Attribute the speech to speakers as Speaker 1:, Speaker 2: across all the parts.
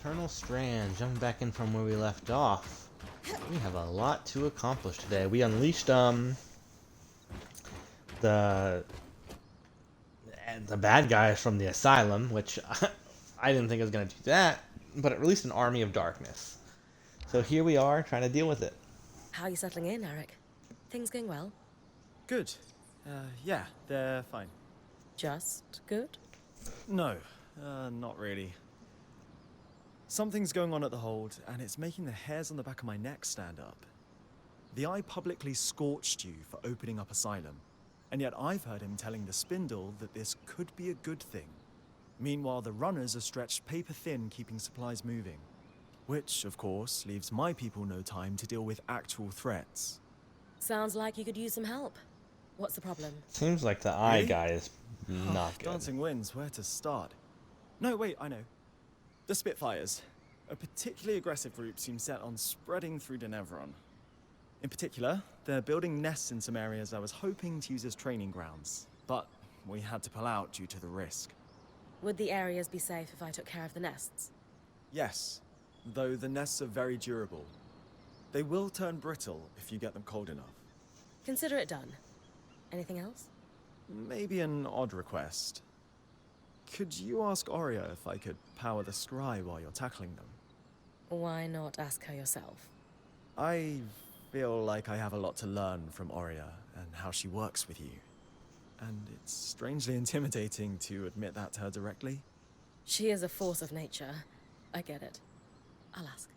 Speaker 1: Eternal Strands, jumping back in from where we left off. We have a lot to accomplish today. We unleashed the the bad guys from the asylum, which I didn't think it was gonna do that, but it released an army of darkness. So here we are trying to deal with it.
Speaker 2: How are you settling in, Eric? Things going well?
Speaker 3: Good. Yeah, they're fine.
Speaker 2: Just good?
Speaker 3: No, not really. Something's going on at the hold, and it's making the hairs on the back of my neck stand up. The Eye publicly scorched you for opening up Asylum, and yet I've heard him telling the Spindle that this could be a good thing. Meanwhile, the runners are stretched paper thin keeping supplies moving. Which, of course, leaves my people no time to deal with actual threats.
Speaker 2: Sounds like you could use some help. What's the problem?
Speaker 1: Seems like the eye
Speaker 3: Really?
Speaker 1: guy is not good.
Speaker 3: Dancing winds, where to start? No, wait, I know. The Spitfires. A particularly aggressive group seems set on spreading through Denevron. In particular, they're building nests in some areas I was hoping to use as training grounds, but we had to pull out due to the risk.
Speaker 2: Would the areas be safe if I took care of the nests?
Speaker 3: Yes, though the nests are very durable. They will turn brittle if you get them cold enough.
Speaker 2: Consider it done. Anything else?
Speaker 3: Maybe an odd request. Could you ask Oria if I could power the scry while you're tackling them?
Speaker 2: Why not ask her yourself?
Speaker 3: I feel like I have a lot to learn from Oria and how she works with you. And it's strangely intimidating to admit that to her directly.
Speaker 2: She is a force of nature. I get it. I'll ask.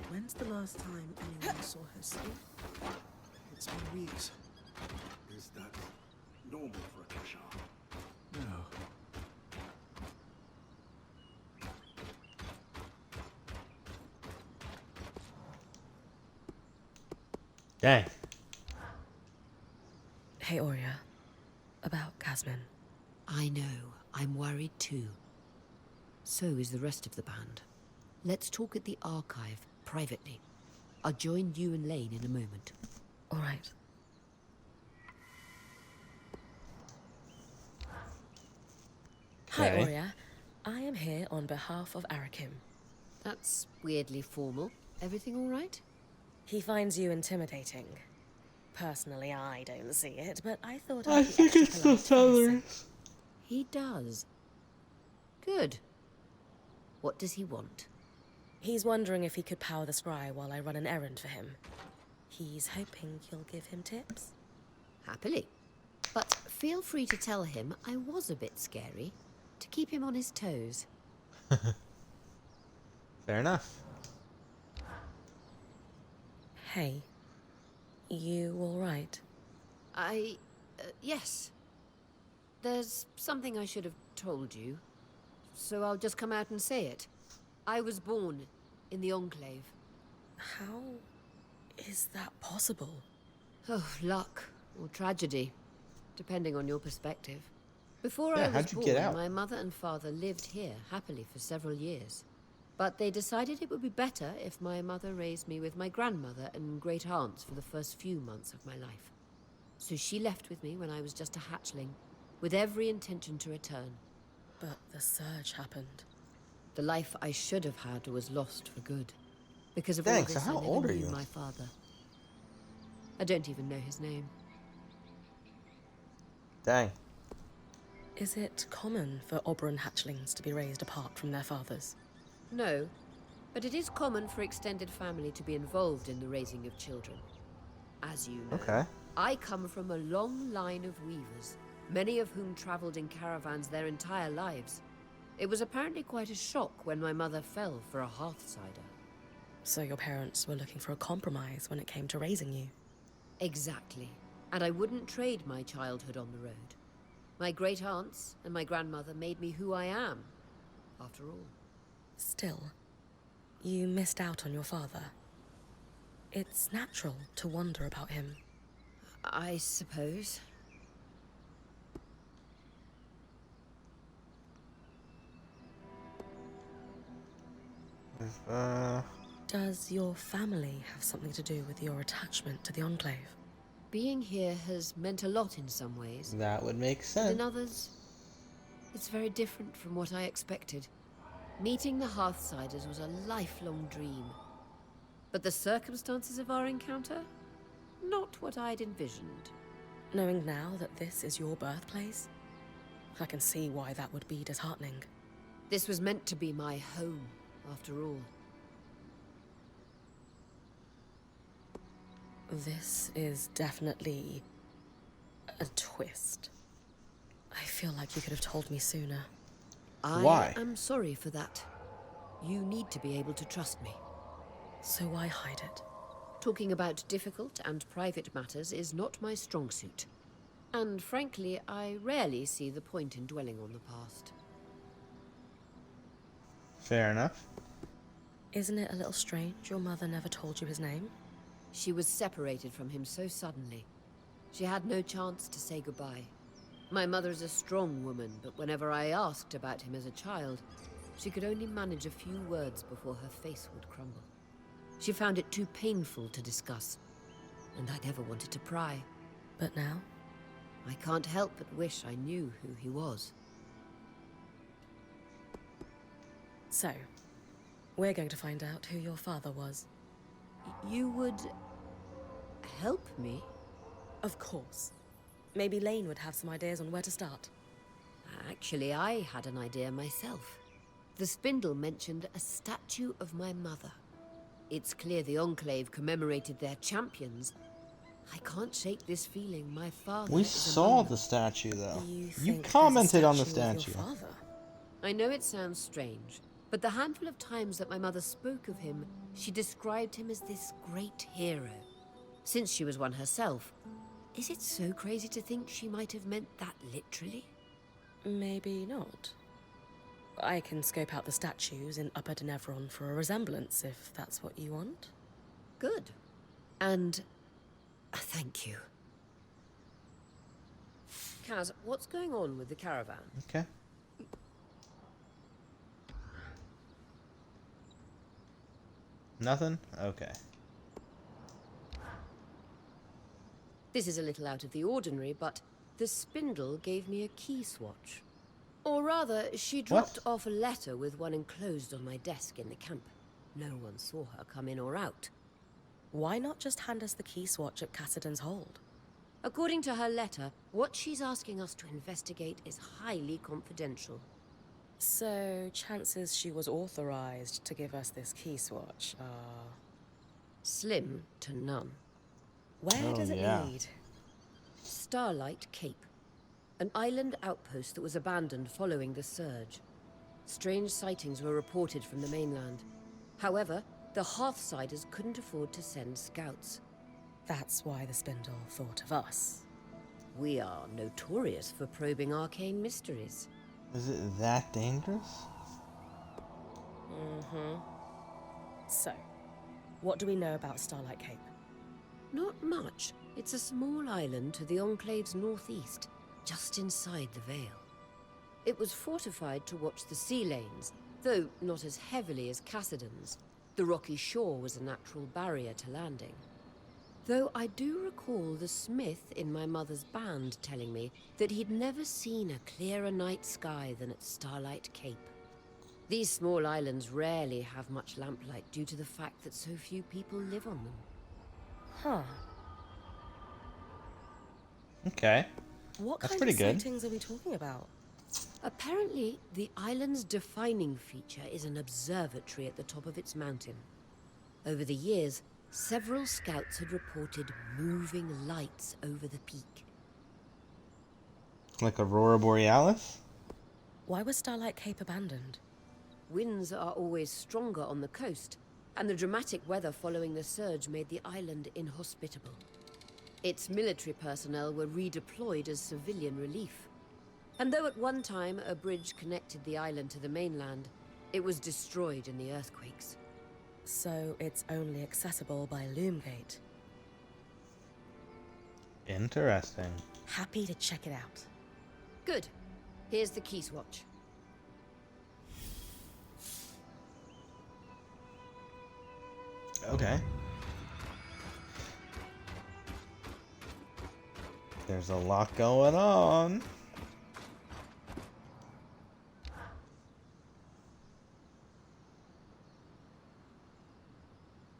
Speaker 4: When's the last time anyone saw her sleep?
Speaker 3: It's been weeks.
Speaker 5: Is that normal for a Kashar?
Speaker 3: No.
Speaker 1: Dang.
Speaker 2: Hey, Oria. About Casmin.
Speaker 4: I know. I'm worried too. So is the rest of the band. Let's talk at the archive, privately. I'll join you and Lane in a moment.
Speaker 2: All right. Hi,
Speaker 1: Okay.
Speaker 2: Oria. I am here on behalf of Arakim.
Speaker 4: That's weirdly formal. Everything all right?
Speaker 2: He finds you intimidating. Personally, I don't see it, but I thought
Speaker 1: I
Speaker 2: I'd be
Speaker 1: think
Speaker 2: extra
Speaker 1: it's the
Speaker 2: polite for his sake.
Speaker 1: feathers.
Speaker 4: He does. Good. What does he want?
Speaker 2: He's wondering if he could power the scry while I run an errand for him. He's hoping you'll give him tips.
Speaker 4: Happily. But feel free to tell him I was a bit scary, to keep him on his toes.
Speaker 1: Fair enough.
Speaker 2: Hey, you all right?
Speaker 4: Yes. There's something I should have told you, so I'll just come out and say it. I was born in the Enclave.
Speaker 2: How is that possible?
Speaker 4: Oh, luck or tragedy, depending on your perspective. Before
Speaker 1: Yeah,
Speaker 4: I was
Speaker 1: how'd you
Speaker 4: born,
Speaker 1: get out?
Speaker 4: my mother and father lived here happily for several years. But they decided it would be better if my mother raised me with my grandmother and great aunts for the first few months of my life. So she left with me when I was just a hatchling, with every intention to return.
Speaker 2: But the surge happened.
Speaker 4: The life I should have had was lost for good. Because of
Speaker 1: Thanks,
Speaker 4: all this,
Speaker 1: how
Speaker 4: I never
Speaker 1: old are
Speaker 4: knew
Speaker 1: you?
Speaker 4: my father. I don't even know his name.
Speaker 1: Dang.
Speaker 2: Is it common for Oberon hatchlings to be raised apart from their fathers?
Speaker 4: No, but it is common for extended family to be involved in the raising of children. As you know,
Speaker 1: Okay.
Speaker 4: I come from a long line of weavers, many of whom traveled in caravans their entire lives. It was apparently quite a shock when my mother fell for a Hearthsider.
Speaker 2: So your parents were looking for a compromise when it came to raising you?
Speaker 4: Exactly. And I wouldn't trade my childhood on the road. My great-aunts and my grandmother made me who I am, after all.
Speaker 2: Still, you missed out on your father. It's natural to wonder about him.
Speaker 4: I suppose.
Speaker 2: Does your family have something to do with your attachment to the Enclave?
Speaker 4: Being here has meant a lot in some ways.
Speaker 1: That would make
Speaker 4: But
Speaker 1: sense.
Speaker 4: in others, It's very different from what I expected. Meeting the Hearthsiders was a lifelong dream. But the circumstances of our encounter? Not what I'd envisioned.
Speaker 2: Knowing now that this is your birthplace, I can see why that would be disheartening.
Speaker 4: This was meant to be my home, after all.
Speaker 2: This is definitely a twist. I feel like you could have told me sooner.
Speaker 1: Why?
Speaker 4: I am sorry for that. You need to be able to trust me.
Speaker 2: So why hide it?
Speaker 4: Talking about difficult and private matters is not my strong suit. And frankly, I rarely see the point in dwelling on the past.
Speaker 1: Fair enough.
Speaker 2: Isn't it a little strange your mother never told you his name?
Speaker 4: She was separated from him so suddenly. She had no chance to say goodbye. My mother is a strong woman, but whenever I asked about him as a child, she could only manage a few words before her face would crumble. She found it too painful to discuss, and I never wanted to pry.
Speaker 2: But now?
Speaker 4: I can't help but wish I knew who he was.
Speaker 2: So, we're going to find out who your father was.
Speaker 4: You would help me?
Speaker 2: Of course. Maybe Lane would have some ideas on where to start.
Speaker 4: Actually, I had an idea myself. The spindle mentioned a statue of my mother. It's clear the Enclave commemorated their champions. I can't shake this feeling my father
Speaker 1: We
Speaker 4: is
Speaker 1: saw
Speaker 4: among them.
Speaker 1: the statue, though.
Speaker 2: You
Speaker 1: You
Speaker 2: think
Speaker 1: commented on the
Speaker 2: there's a of
Speaker 1: statue.
Speaker 2: your father?
Speaker 4: I know it sounds strange, but the handful of times that my mother spoke of him, she described him as this great hero. Since she was one herself, is it so crazy to think she might have meant that literally?
Speaker 2: Maybe not. I can scope out the statues in Upper Denevron for a resemblance, if that's what you want.
Speaker 4: Good. And thank you. Kaz, what's going on with the caravan?
Speaker 1: Okay. Nothing? Okay.
Speaker 4: This is a little out of the ordinary, but the spindle gave me a key swatch. Or rather, she dropped off a letter with one enclosed on my desk in the camp. No one saw her come in or out.
Speaker 2: Why not just hand us the key swatch at Cassidy's hold?
Speaker 4: According to her letter, what she's asking us to investigate is highly confidential.
Speaker 2: So, chances she was authorized to give us this key swatch are...
Speaker 4: Slim to none.
Speaker 2: Where
Speaker 1: Oh,
Speaker 2: does it
Speaker 1: yeah.
Speaker 2: lead?
Speaker 4: Starlight Cape. An island outpost that was abandoned following the surge. Strange sightings were reported from the mainland. However, the Hearthsiders couldn't afford to send scouts.
Speaker 2: That's why the spindle thought of us.
Speaker 4: We are notorious for probing arcane mysteries.
Speaker 1: Is it that dangerous?
Speaker 2: So, what do we know about Starlight Cape?
Speaker 4: Not much. It's a small island to the Enclave's northeast, just inside the Vale. It was fortified to watch the sea lanes, though not as heavily as Cassidy's. The rocky shore was a natural barrier to landing. Though I do recall the smith in my mother's band telling me that he'd never seen a clearer night sky than at Starlight Cape. These small islands rarely have much lamplight due to the fact that so few people live on them.
Speaker 2: Huh.
Speaker 1: Okay.
Speaker 2: What
Speaker 1: That's
Speaker 2: kind
Speaker 1: pretty
Speaker 2: of
Speaker 1: good.
Speaker 2: sightings are we talking about?
Speaker 4: Apparently, the island's defining feature is an observatory at the top of its mountain. Over the years, several scouts had reported moving lights over the peak.
Speaker 1: Like Aurora Borealis?
Speaker 2: Why was Starlight Cape abandoned?
Speaker 4: Winds are always stronger on the coast, and the dramatic weather following the surge made the island inhospitable. Its military personnel were redeployed as civilian relief. And though at one time a bridge connected the island to the mainland, it was destroyed in the earthquakes.
Speaker 2: So it's only accessible by Loomgate.
Speaker 1: Interesting.
Speaker 2: Happy to check it out.
Speaker 4: Good. Here's the key swatch.
Speaker 1: Okay. There's a lot going on.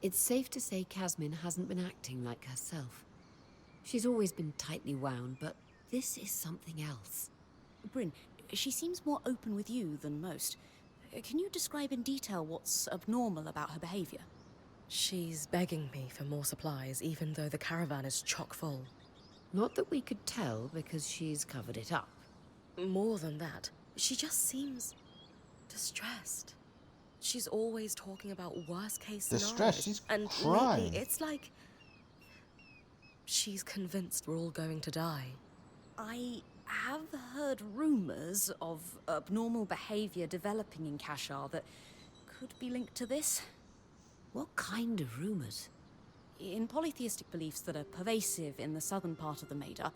Speaker 4: It's safe to say Casmin hasn't been acting like herself. She's always been tightly wound, but this is something else.
Speaker 6: Bryn, she seems more open with you than most. Can you describe in detail what's abnormal about her behavior?
Speaker 2: She's begging me for more supplies, even though the caravan is chock full.
Speaker 4: Not that we could tell, because she's covered it up.
Speaker 2: More than that, she just seems distressed. She's always talking about worst-case scenarios.
Speaker 1: Distressed? She's
Speaker 2: and
Speaker 1: crying.
Speaker 2: lately, it's like she's convinced we're all going to die.
Speaker 6: I have heard rumors of abnormal behavior developing in Kashar that could be linked to this.
Speaker 4: What kind of rumors?
Speaker 6: In polytheistic beliefs that are pervasive in the southern part of the Maida,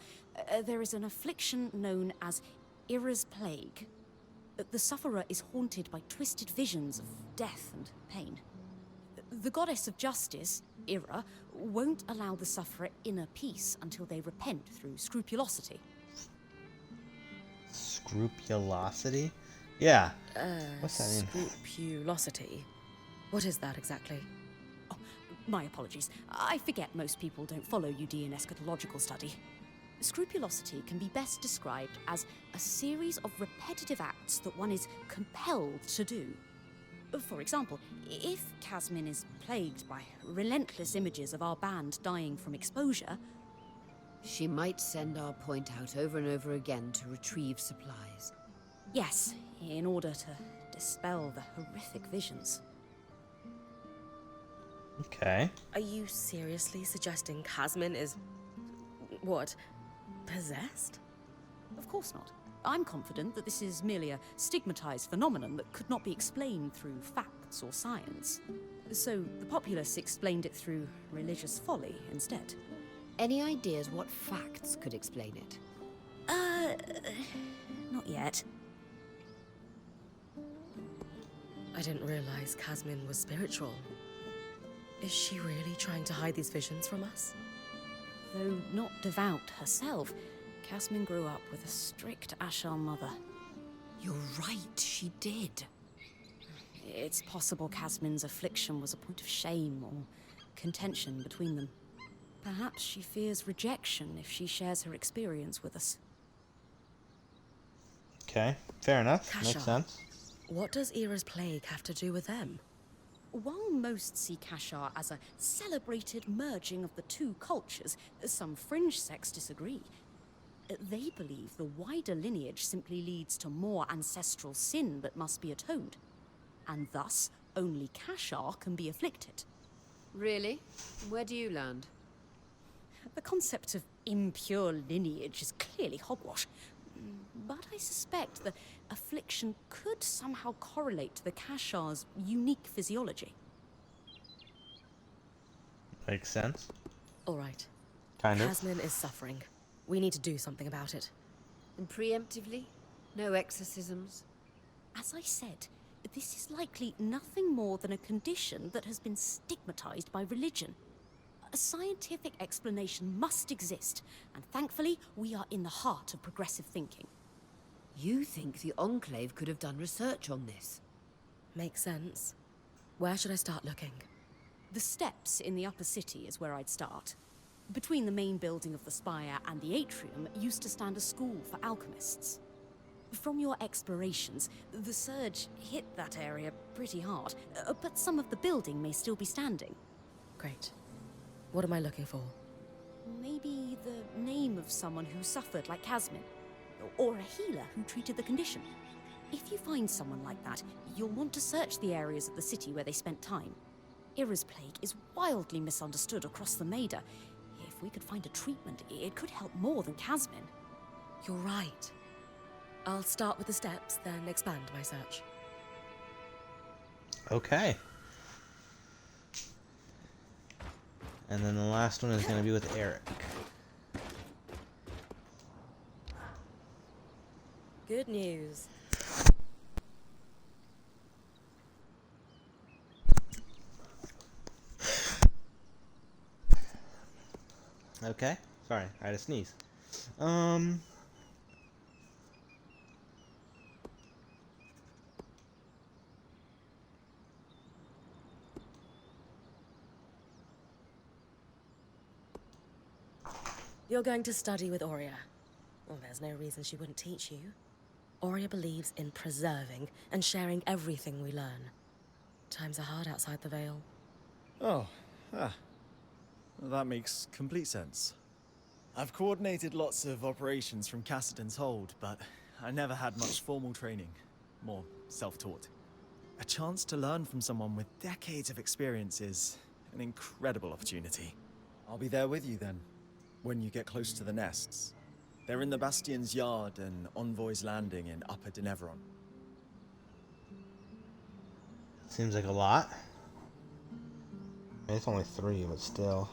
Speaker 6: there is an affliction known as Ira's Plague. The sufferer is haunted by twisted visions of death and pain. The goddess of justice, Ira, won't allow the sufferer inner peace until they repent through scrupulosity.
Speaker 1: Scrupulosity? Yeah. What's that mean?
Speaker 2: Scrupulosity. What is that exactly?
Speaker 6: Oh, my apologies. I forget most people don't follow UD in eschatological study. Scrupulosity can be best described as a series of repetitive acts that one is compelled to do. For example, if Casmin is plagued by relentless images of our band dying from exposure,
Speaker 4: She might send our point out over and over again to retrieve supplies.
Speaker 6: yes, in order to dispel the horrific visions.
Speaker 1: Okay.
Speaker 2: Are you seriously suggesting Casmin is... what? Possessed?
Speaker 6: Of course not. I'm confident that this is merely a stigmatized phenomenon that could not be explained through facts or science. So the populace explained it through religious folly instead.
Speaker 4: Any ideas what facts could explain it?
Speaker 6: Not yet.
Speaker 2: I didn't realize Casmin was spiritual. Is she really trying to hide these visions from us?
Speaker 6: Though not devout herself, Casmin grew up with a strict Ashar mother.
Speaker 4: You're right, she did.
Speaker 6: It's possible Casmin's affliction was a point of shame or contention between them. Perhaps she fears rejection if she shares her experience with us.
Speaker 1: Okay. Fair enough.
Speaker 2: Kasha.
Speaker 1: Makes sense.
Speaker 2: What does Ira's plague have to do with them?
Speaker 6: While most see Kashar as a celebrated merging of the two cultures, some fringe sects disagree. They believe the wider lineage simply leads to more ancestral sin that must be atoned, and thus only Kashar can be afflicted.
Speaker 4: Really? Where do you land?
Speaker 6: The concept of impure lineage is clearly hogwash, but I suspect the affliction could somehow correlate to the Kashar's unique physiology.
Speaker 1: Makes sense.
Speaker 2: All right.
Speaker 1: Kind of.
Speaker 2: Casmin is suffering. We need to do something about it.
Speaker 4: And preemptively? No exorcisms?
Speaker 6: As I said, this is likely nothing more than a condition that has been stigmatized by religion. A scientific explanation must exist, and thankfully, we are in the heart of progressive thinking.
Speaker 4: You think the Enclave could have done research on this?
Speaker 2: Makes sense. Where should I start looking?
Speaker 6: The steps in the upper city is where I'd start. Between the main building of the spire and the atrium used to stand a school for alchemists. From your explorations, the surge hit that area pretty hard, but some of the building may still be standing.
Speaker 2: Great. What am I looking for?
Speaker 6: Maybe the name of someone who suffered like Casmin, or a healer who treated the condition. If you find someone like that, you'll want to search the areas of the city where they spent time. Ira's plague is wildly misunderstood across the Maida. If we could find a treatment, it could help more than Casmin.
Speaker 2: You're right. I'll start with the steps, then expand my search.
Speaker 1: Okay. And then the last one is going to be with Eric.
Speaker 2: Good news.
Speaker 1: Okay. Sorry, I had a sneeze.
Speaker 2: You're going to study with Aurea. Well, there's no reason she wouldn't teach you. Aurea believes in preserving and sharing everything we learn. Times are hard outside the Veil.
Speaker 3: Oh, ah. That makes complete sense. I've coordinated lots of operations from Cassidon's Hold, but I never had much formal training. More self-taught. A chance to learn from someone with decades of experience is an incredible opportunity. I'll be there with you then, when you get close to the nests. They're in the Bastion's yard and Envoy's Landing in Upper Denevron.
Speaker 1: Seems like a lot. It's only 3, but still.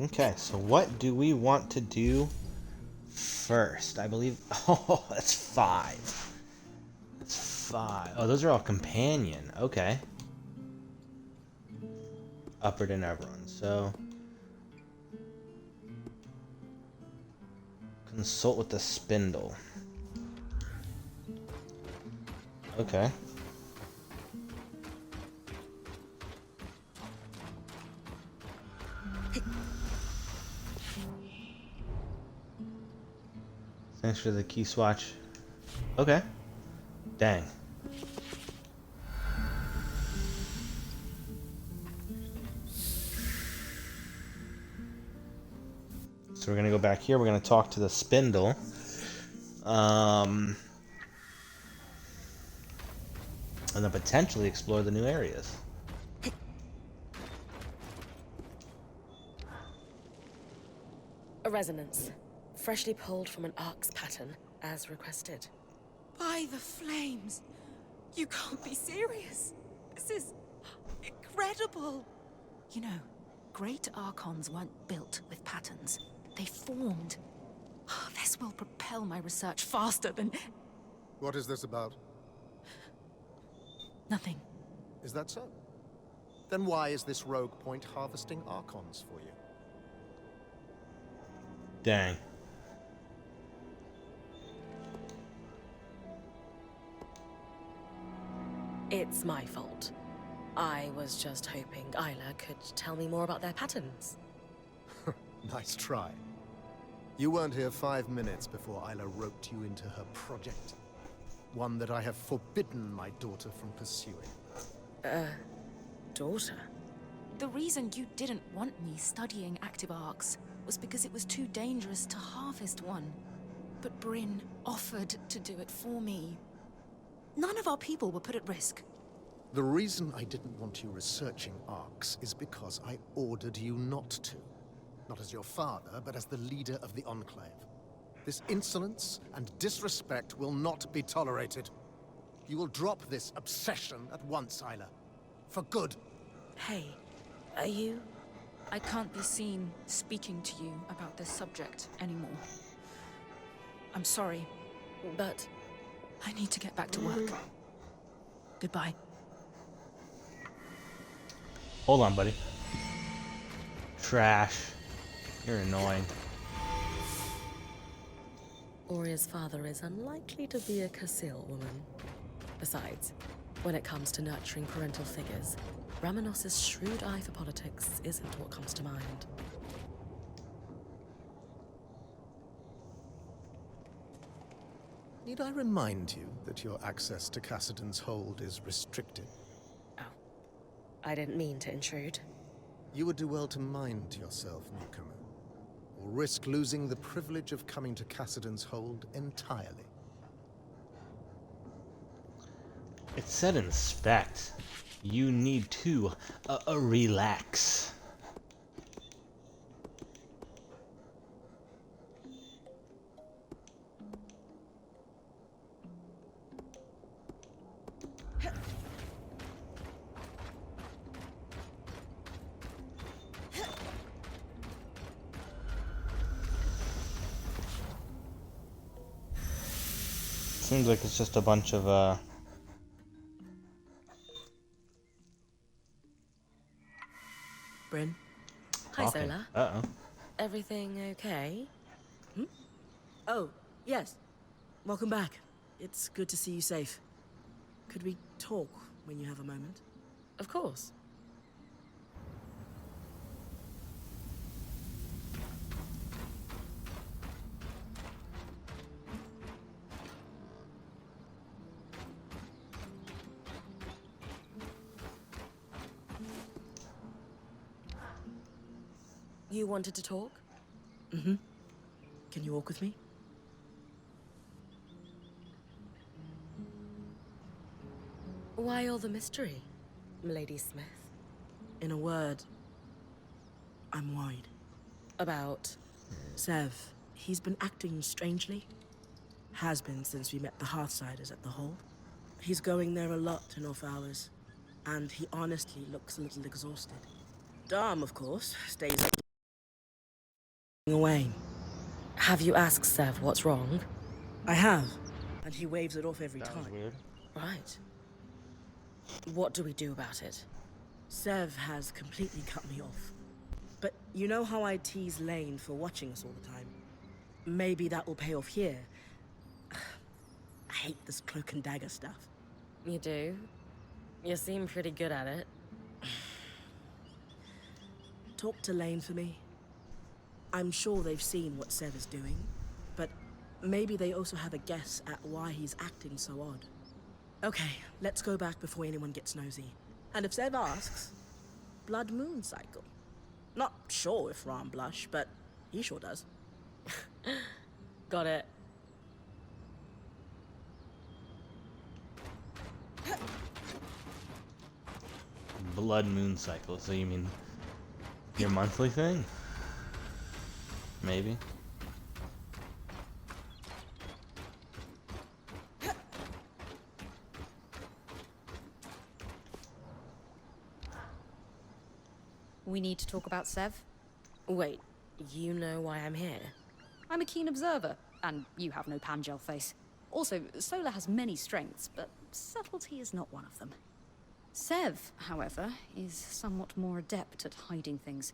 Speaker 1: Okay, so what do we want to do first? I believe... Oh, that's 5. That's 5. Oh, those are all companion. Okay. Upper Denevron. So... consult with the spindle. Okay. Thanks for the key swatch. Okay. Dang. So we're gonna go back here. We're gonna talk to the spindle. And then potentially explore the new areas.
Speaker 2: A resonance. Freshly pulled from an arc's pattern, as requested.
Speaker 6: By the flames! You can't be serious. This is incredible. You know, great archons weren't built with patterns. They formed. This will propel my research faster than...
Speaker 5: What is this about?
Speaker 6: Nothing.
Speaker 5: Is that so? Then why is this rogue point harvesting Archons for you?
Speaker 1: Dang.
Speaker 2: It's my fault. I was just hoping Isla could tell me more about their patterns.
Speaker 5: Nice try. You weren't here 5 minutes before Isla roped you into her project. One that I have forbidden my daughter from pursuing.
Speaker 2: Daughter?
Speaker 6: The reason you didn't want me studying active arcs was because it was too dangerous to harvest one. But Bryn offered to do it for me. None of our people were put at risk.
Speaker 5: The reason I didn't want you researching arcs is because I ordered you not to. Not as your father, but as the leader of the Enclave. This insolence and disrespect will not be tolerated. You will drop this obsession at once, Isla. For good.
Speaker 2: Hey, are you...
Speaker 6: I can't be seen speaking to you about this subject anymore. I'm sorry.
Speaker 2: But...
Speaker 6: I need to get back to work. Goodbye.
Speaker 1: Hold on, buddy. Trash. You're annoying.
Speaker 2: Aurea's father is unlikely to be a Casil woman. Besides, when it comes to nurturing parental figures, Ramanos's shrewd eye for politics isn't what comes to mind.
Speaker 5: Need I remind you that your access to Cassidon's Hold is restricted?
Speaker 2: Oh. I didn't mean to intrude.
Speaker 5: You would do well to mind yourself, newcomer, or risk losing the privilege of coming to Cassidon's Hold entirely.
Speaker 1: It said inspect. You need to relax. Seems like it's just a bunch of
Speaker 2: Bryn? Hi,
Speaker 1: talking.
Speaker 2: Zola.
Speaker 1: Uh-oh.
Speaker 2: Everything okay?
Speaker 7: Oh, yes. Welcome back. It's good to see you safe. Could we talk when you have a moment?
Speaker 2: Of course. You wanted to talk?
Speaker 7: Mm-hmm. Can you walk with me?
Speaker 2: Why all the mystery, Milady Smith?
Speaker 7: In a word, I'm worried.
Speaker 2: About...
Speaker 7: Sev, he's been acting strangely. Has been since we met the Hearthsiders at the Hold. He's going there a lot in off hours, and he honestly looks a little exhausted. Dom, of course, stays away.
Speaker 2: Have you asked Sev what's wrong?
Speaker 7: I have, and he waves it off every
Speaker 1: That was
Speaker 7: time.
Speaker 1: weird.
Speaker 2: Right. What do we do about it?
Speaker 7: Sev has completely cut me off. But you know how I tease Lane for watching us all the time? Maybe that will pay off here. I hate this cloak and dagger stuff.
Speaker 2: You do? You seem pretty good at it.
Speaker 7: Talk to Lane for me. I'm sure they've seen what Sev is doing, but maybe they also have a guess at why he's acting so odd. Okay, let's go back before anyone gets nosy. And if Sev asks, blood moon cycle. Not sure if Ram blush, but he sure does.
Speaker 2: Got it.
Speaker 1: Blood moon cycle. So you mean your monthly thing? Maybe.
Speaker 6: We need to talk about Sev.
Speaker 2: Wait, you know why I'm here?
Speaker 6: I'm a keen observer, and you have no Pangel face. Also, Solar has many strengths, but subtlety is not one of them. Sev, however, is somewhat more adept at hiding things.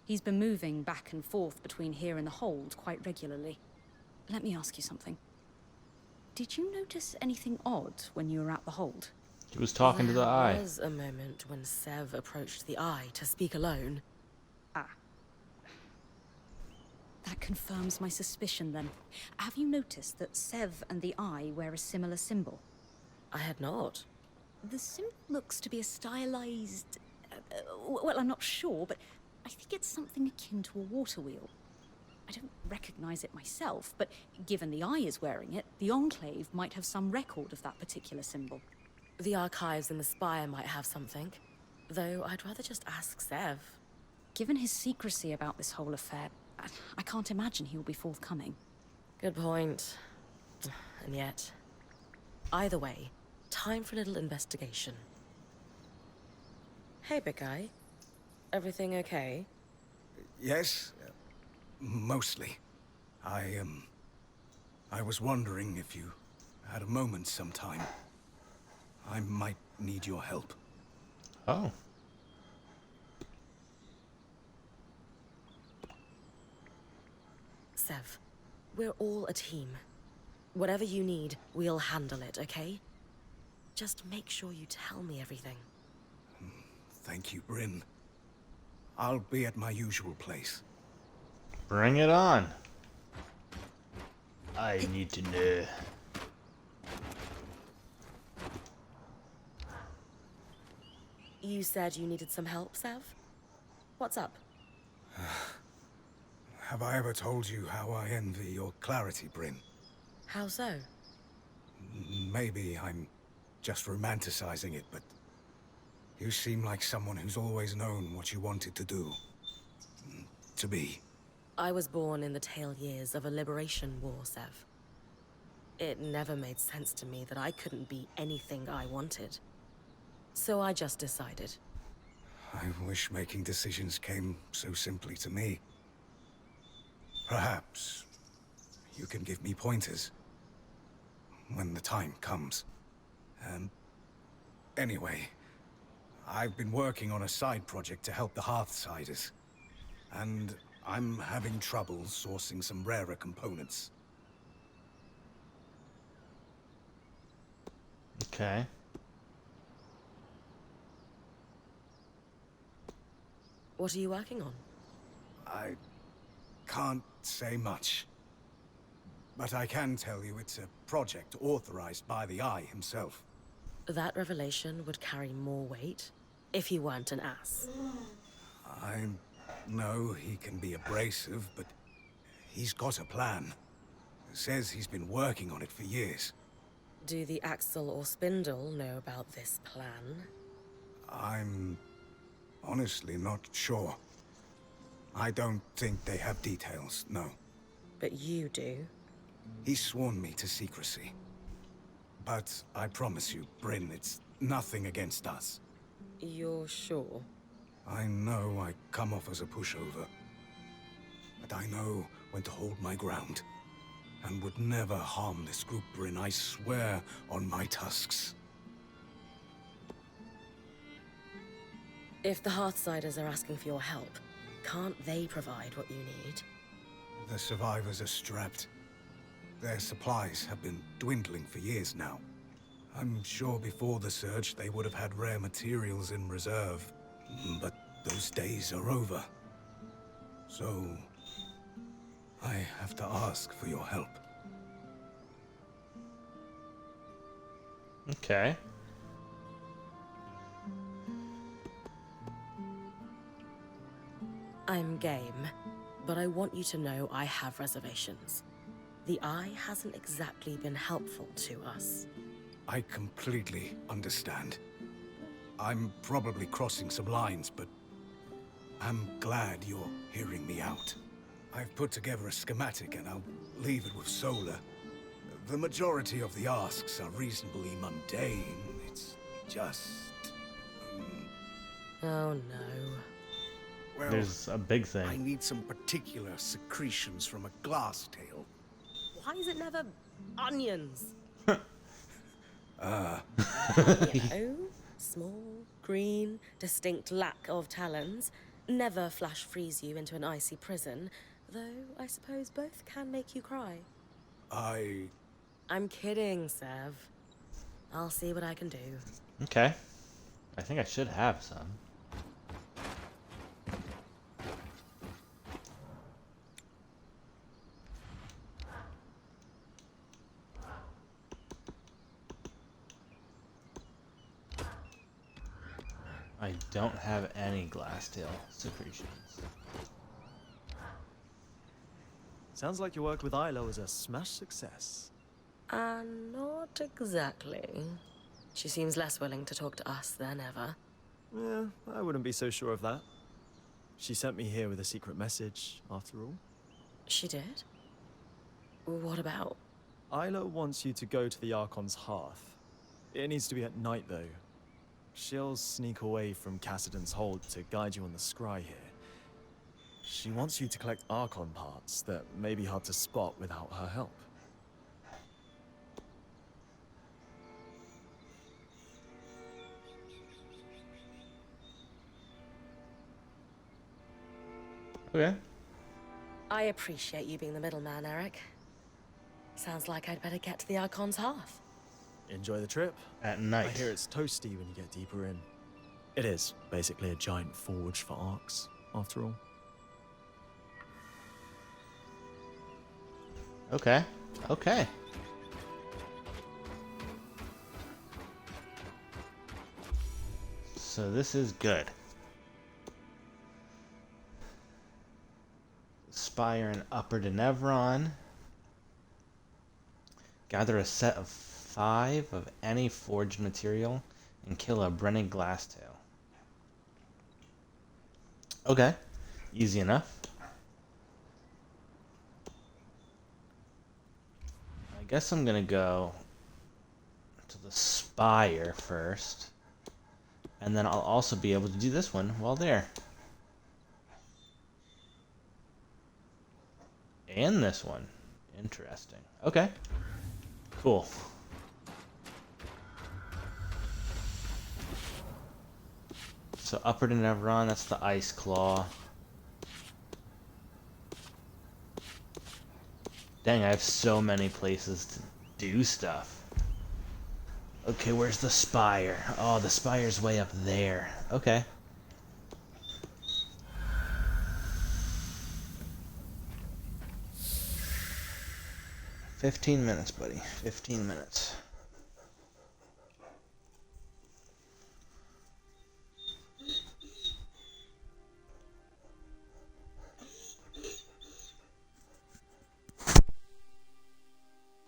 Speaker 6: He's been moving back and forth between here and the Hold quite regularly. Let me ask you something. Did you notice anything odd when you were at the Hold?
Speaker 1: He was talking to the eye.
Speaker 2: There was a moment when Sev approached the eye to speak alone.
Speaker 6: Ah. That confirms my suspicion, then. Have you noticed that Sev and the eye wear a similar symbol?
Speaker 2: I had not.
Speaker 6: The symbol looks to be a stylized... well, I'm not sure, but I think it's something akin to a water wheel. I don't recognize it myself, but given the eye is wearing it, the Enclave might have some record of that particular symbol.
Speaker 2: The archives in the Spire might have something. Though I'd rather just ask Sev.
Speaker 6: Given his secrecy about this whole affair, I can't imagine he will be forthcoming.
Speaker 2: Good point. And yet... Either way, time for a little investigation. Hey, big guy. Everything okay?
Speaker 8: Yes, mostly. I was wondering if you had a moment sometime. I might need your help.
Speaker 1: Oh.
Speaker 2: Sev, we're all a team. Whatever you need, we'll handle it, okay? Just make sure you tell me everything.
Speaker 8: Thank you, Bryn. I'll be at my usual place.
Speaker 1: Bring it on. I need to know.
Speaker 2: You said you needed some help, Sev? What's up?
Speaker 8: Have I ever told you how I envy your clarity, Bryn?
Speaker 2: How so?
Speaker 8: Maybe I'm just romanticizing it, but you seem like someone who's always known what you wanted to do. To be.
Speaker 2: I was born in the tail years of a liberation war, Sev. It never made sense to me that I couldn't be anything I wanted. So I just decided.
Speaker 8: I wish making decisions came so simply to me. Perhaps you can give me pointers when the time comes. Anyway, I've been working on a side project to help the Hearthsiders, and I'm having trouble sourcing some rarer components.
Speaker 1: Okay.
Speaker 2: What are you working on?
Speaker 8: I can't say much. But I can tell you it's a project authorized by the Eye himself.
Speaker 2: That revelation would carry more weight if he weren't an ass.
Speaker 8: I know he can be abrasive, but he's got a plan. Says he's been working on it for years.
Speaker 2: Do the Axel or Spindle know about this plan?
Speaker 8: I'm honestly not sure. I don't think they have details, no.
Speaker 2: But you do.
Speaker 8: He's sworn me to secrecy. But I promise you, Bryn, it's nothing against us.
Speaker 2: You're sure?
Speaker 8: I know I come off as a pushover. But I know when to hold my ground. And would never harm this group, Bryn, I swear on my tusks.
Speaker 2: If the Hearthsiders are asking for your help, can't they provide what you need?
Speaker 8: The survivors are strapped. Their supplies have been dwindling for years now. I'm sure before the surge they would have had rare materials in reserve. But those days are over. So I have to ask for your help.
Speaker 1: Okay.
Speaker 2: I'm game, but I want you to know I have reservations. The Eye hasn't exactly been helpful to us.
Speaker 8: I completely understand. I'm probably crossing some lines, but I'm glad you're hearing me out. I've put together a schematic and I'll leave it with Solar. The majority of the asks are reasonably mundane. It's just...
Speaker 2: Oh no.
Speaker 5: Well,
Speaker 1: There's a big
Speaker 5: I
Speaker 1: thing.
Speaker 5: need some particular secretions from a glass tail.
Speaker 2: Why is it never onions? You know, small, green, distinct lack of talons. Never flash freeze you into an icy prison, though I suppose both can make you cry. I'm kidding, Sev. I'll see what I can do.
Speaker 1: Okay. I think I should have some. I don't have any glass-tail secretions.
Speaker 3: Sounds like your work with Isla was a smash success.
Speaker 2: Not exactly. She seems less willing to talk to us than ever.
Speaker 3: Yeah, I wouldn't be so sure of that. She sent me here with a secret message, after all.
Speaker 2: She did? What about?
Speaker 3: Isla wants you to go to the Archon's hearth. It needs to be at night, though. She'll sneak away from Cassidon's hold to guide you on the scry here. She wants you to collect Archon parts that may be hard to spot without her help.
Speaker 1: Okay.
Speaker 2: I appreciate you being the middleman, Eric. Sounds like I'd better get to the Archon's hearth.
Speaker 3: Enjoy the trip.
Speaker 1: At
Speaker 3: I
Speaker 1: night.
Speaker 3: hear it's toasty when you get deeper in. It is basically a giant forge for arcs, after all.
Speaker 1: Okay. Okay. So this is good. Spire and Upper Denevron. Gather a set of 5 of any forged material and kill a Brennan Glasstail. Okay. Easy enough. I guess I'm gonna go to the Spire first. And then I'll also be able to do this one while there. And this one. Interesting. Okay. Cool. So Upper Denevron, that's the Ice Claw. Dang, I have so many places to do stuff. Okay, where's the Spire? Oh, the Spire's way up there. Okay. 15 minutes, buddy. 15 minutes.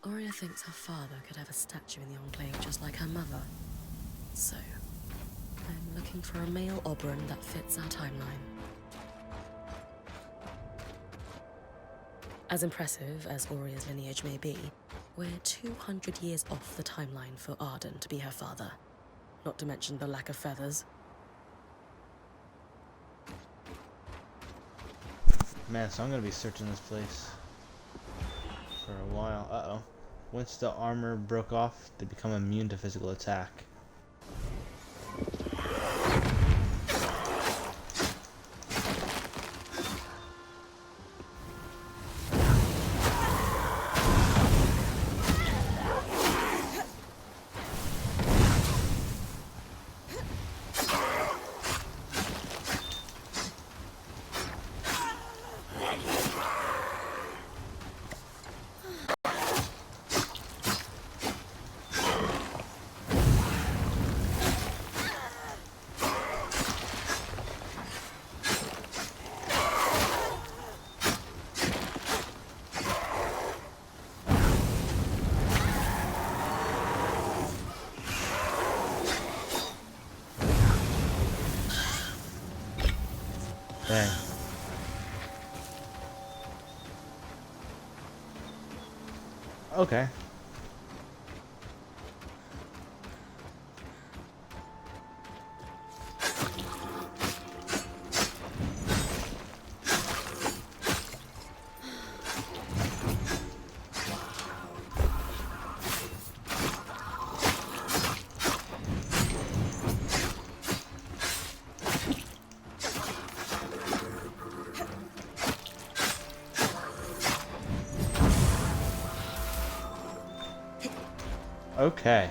Speaker 2: Aurea thinks her father could have a statue in the Enclave just like her mother. So, I'm looking for a male Oberon that fits our timeline. As impressive as Aurea's lineage may be, we're 200 years off the timeline for Arden to be her father. Not to mention the lack of feathers.
Speaker 1: Man, so I'm gonna be searching this place for a while. Uh-oh. Once the armor broke off, they become immune to physical attack. Dang. Okay. Okay.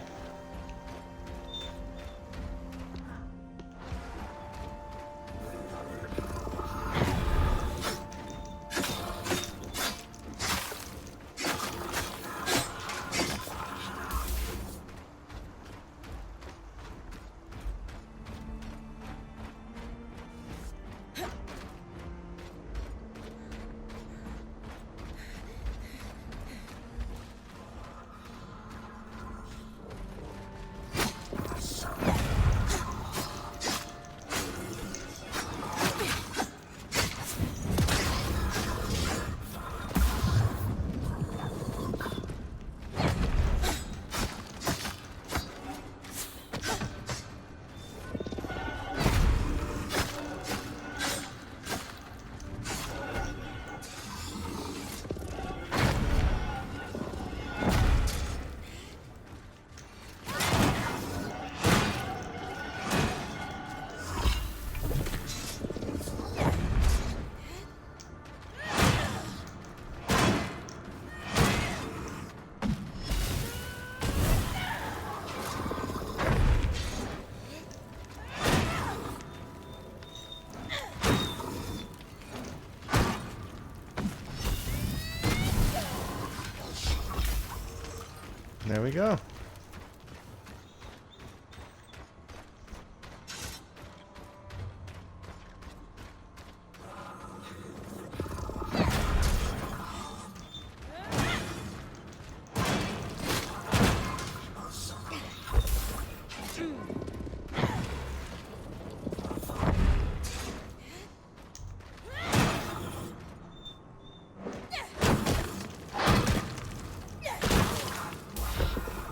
Speaker 1: There we go.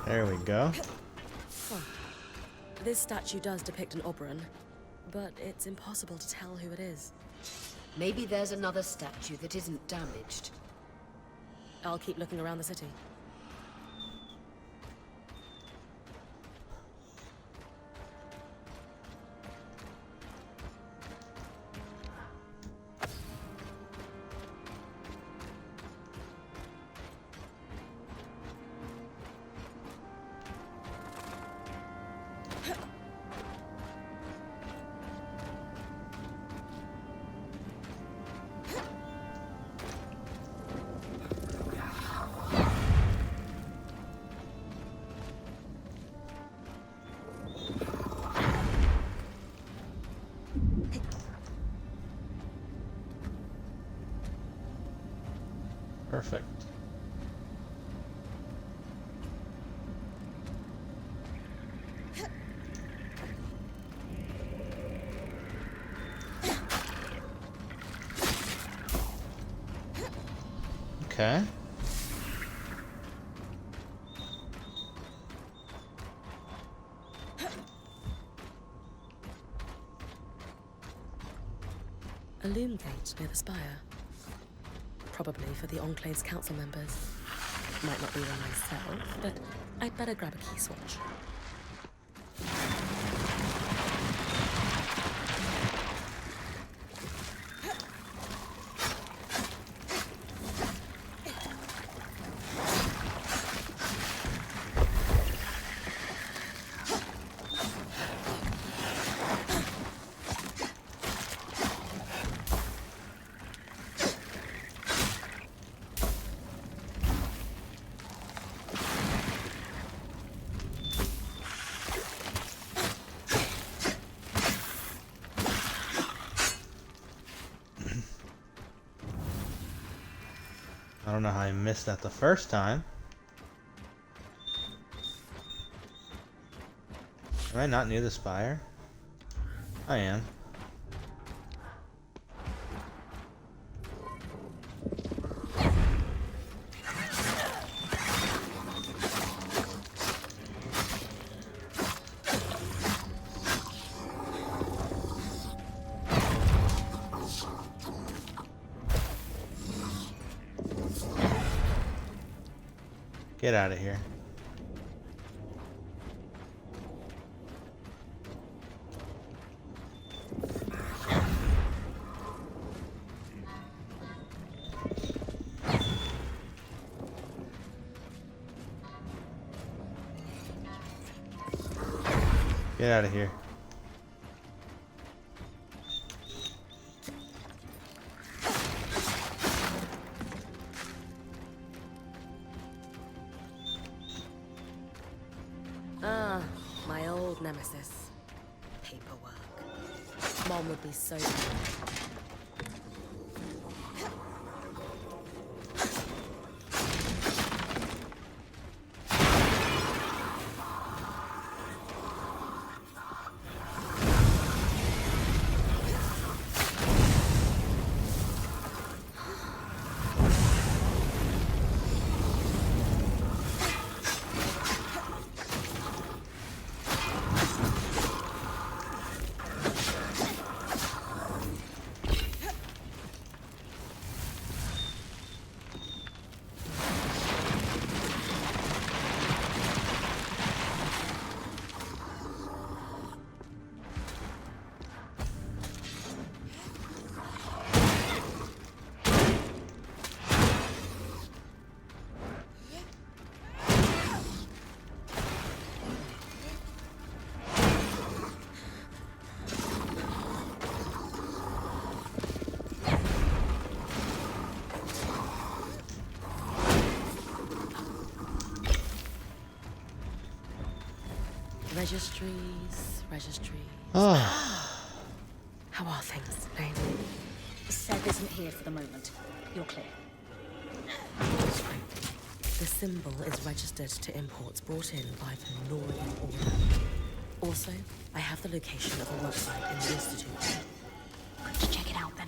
Speaker 1: There we go.
Speaker 2: This statue does depict an Oberon, but it's impossible to tell who it is.
Speaker 4: Maybe there's another statue that isn't damaged.
Speaker 2: I'll keep looking around the city.
Speaker 1: Perfect. Okay.
Speaker 2: A loom gate near the spire. Probably for the Enclave's council members. Might not be one myself, but I'd better grab a key switch.
Speaker 1: I don't know how I missed that the first time. Am I not near the spire? I am. Get out of here. Get out of here.
Speaker 2: Ah, my old nemesis. Paperwork. Mom would be so proud. Registries.
Speaker 1: Oh.
Speaker 2: How are things, Lane?
Speaker 6: Seb isn't here for the moment. You're clear.
Speaker 2: The symbol is registered to imports brought in by the Norian Order. Also, I have the location of a website in the Institute.
Speaker 6: Good to check it out then.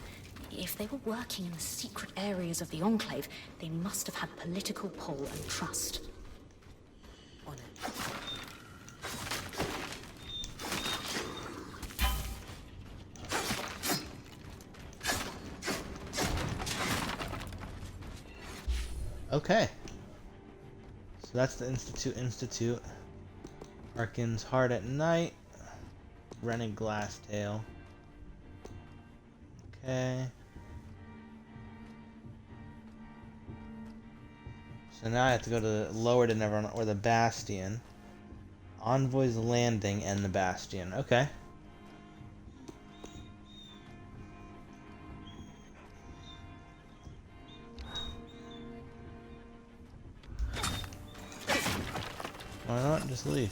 Speaker 6: If they were working in the secret areas of the Enclave, they must have had political pull and trust.
Speaker 2: On it.
Speaker 1: Okay. So that's the Institute. Arkin's Heart at Night. Rented Glasstail. Okay. So now I have to go to Lower to Neverwhere or the Bastion. Envoy's Landing and the Bastion. Okay. Why not? Just leave.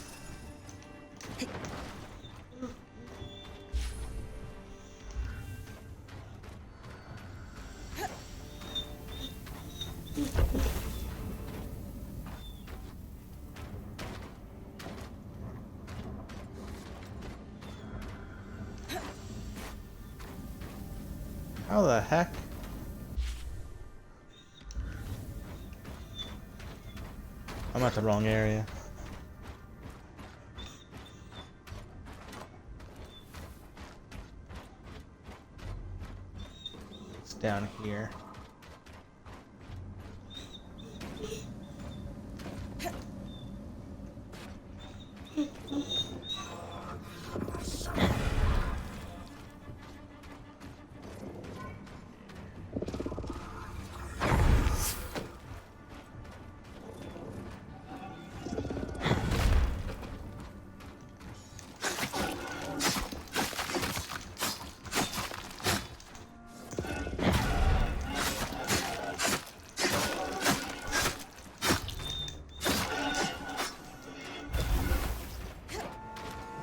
Speaker 1: How the heck? I'm at the wrong area. It's down here.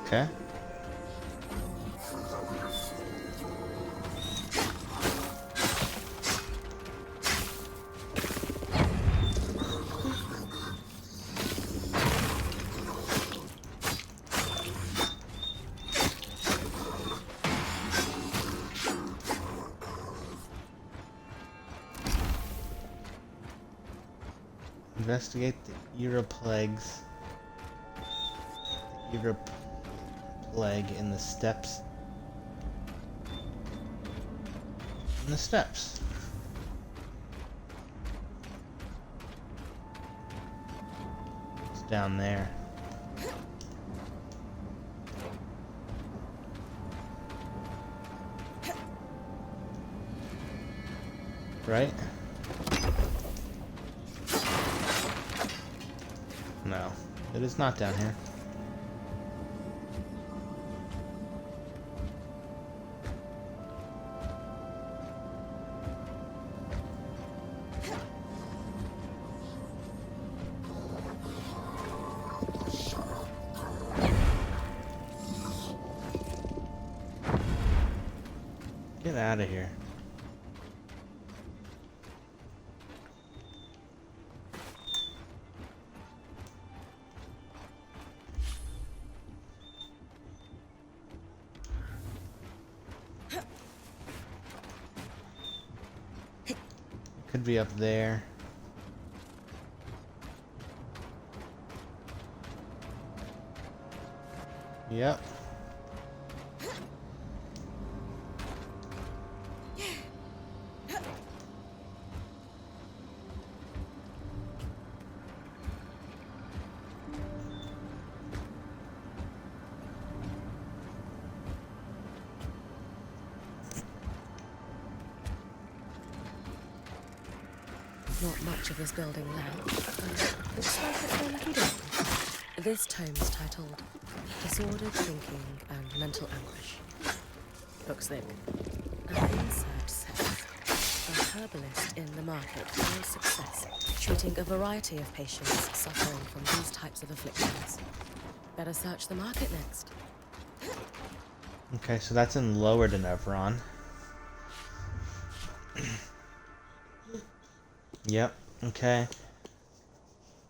Speaker 1: Okay. Investigate the Era plagues. The Era plague in the steps. In the steps. It's down there. Right? No, it is not down here. Get out of here. Could be up there. Yep.
Speaker 2: Not much of this building left, but looks like it's been heated. This tome is titled Disordered Thinking and Mental Anguish. Looks thick. And the insert says, a herbalist in the market finds success treating a variety of patients suffering from these types of afflictions. Better search the market next.
Speaker 1: Okay, so that's in Lower Denevron. Yep, okay.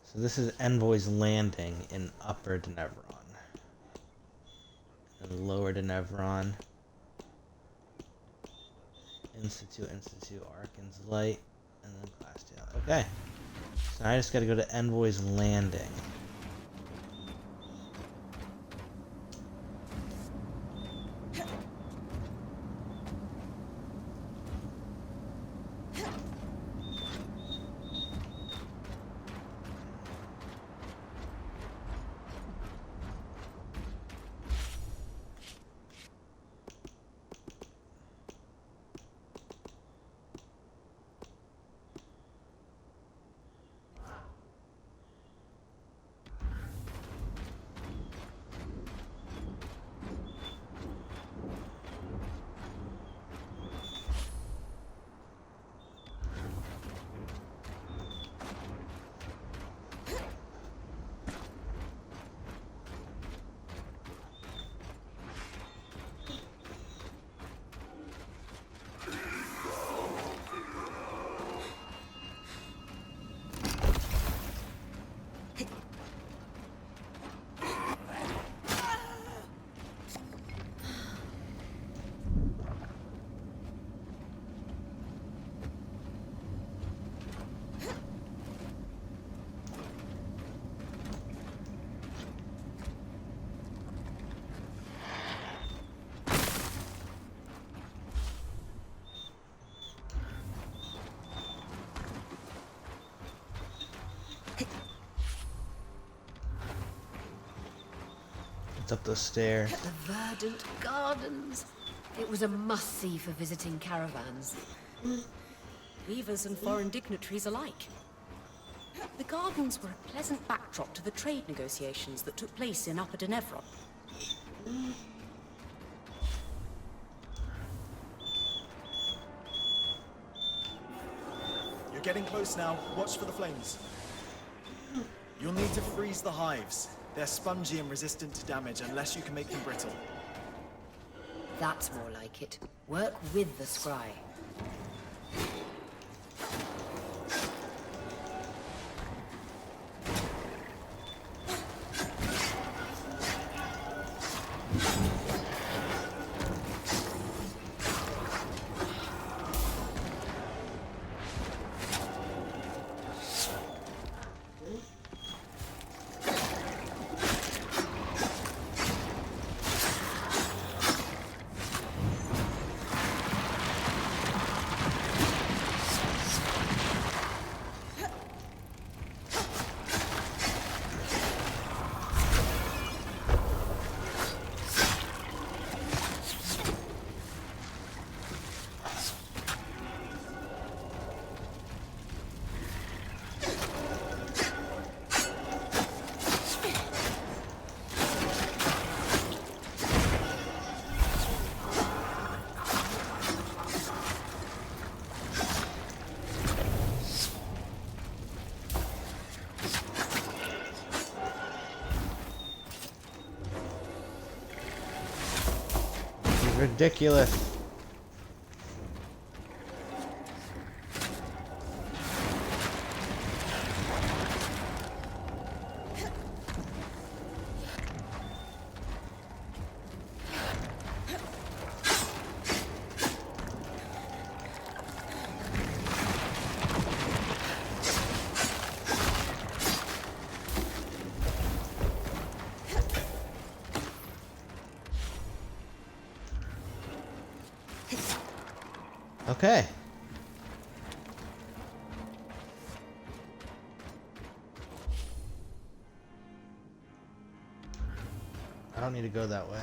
Speaker 1: So this is Envoy's Landing in Upper Denevron. And Lower Denevron. Institute, Arkane's Light, and then Glassdale. Okay. So I just gotta go to Envoy's Landing. It's up those stairs.
Speaker 4: The verdant gardens. It was a must-see for visiting caravans.
Speaker 6: Weavers and foreign dignitaries alike. The gardens were a pleasant backdrop to the trade negotiations that took place in Upper Denevron.
Speaker 3: You're getting close now. Watch for the flames. You'll need to freeze the hives. They're spongy and resistant to damage unless you can make them brittle.
Speaker 4: That's more like it. Work with the scry.
Speaker 1: Ridiculous. Okay. I don't need to go that way.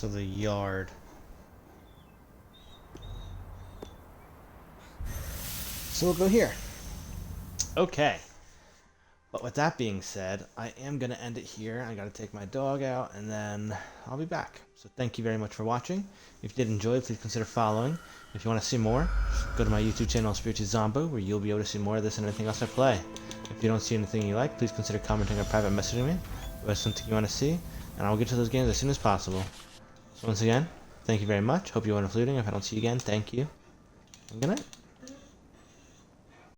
Speaker 1: So the yard. So we'll go here. Okay. But with that being said, I am going to end it here. I got to take my dog out and then I'll be back. So thank you very much for watching. If you did enjoy, please consider following. If you want to see more, go to my YouTube channel, Spiritual Zombo, where you'll be able to see more of this and anything else I play. If you don't see anything you like, please consider commenting or private messaging me. If there's something you want to see, and I'll get to those games as soon as possible. So once again, thank you very much. Hope you went fluting. If I don't see you again, thank you. And good night.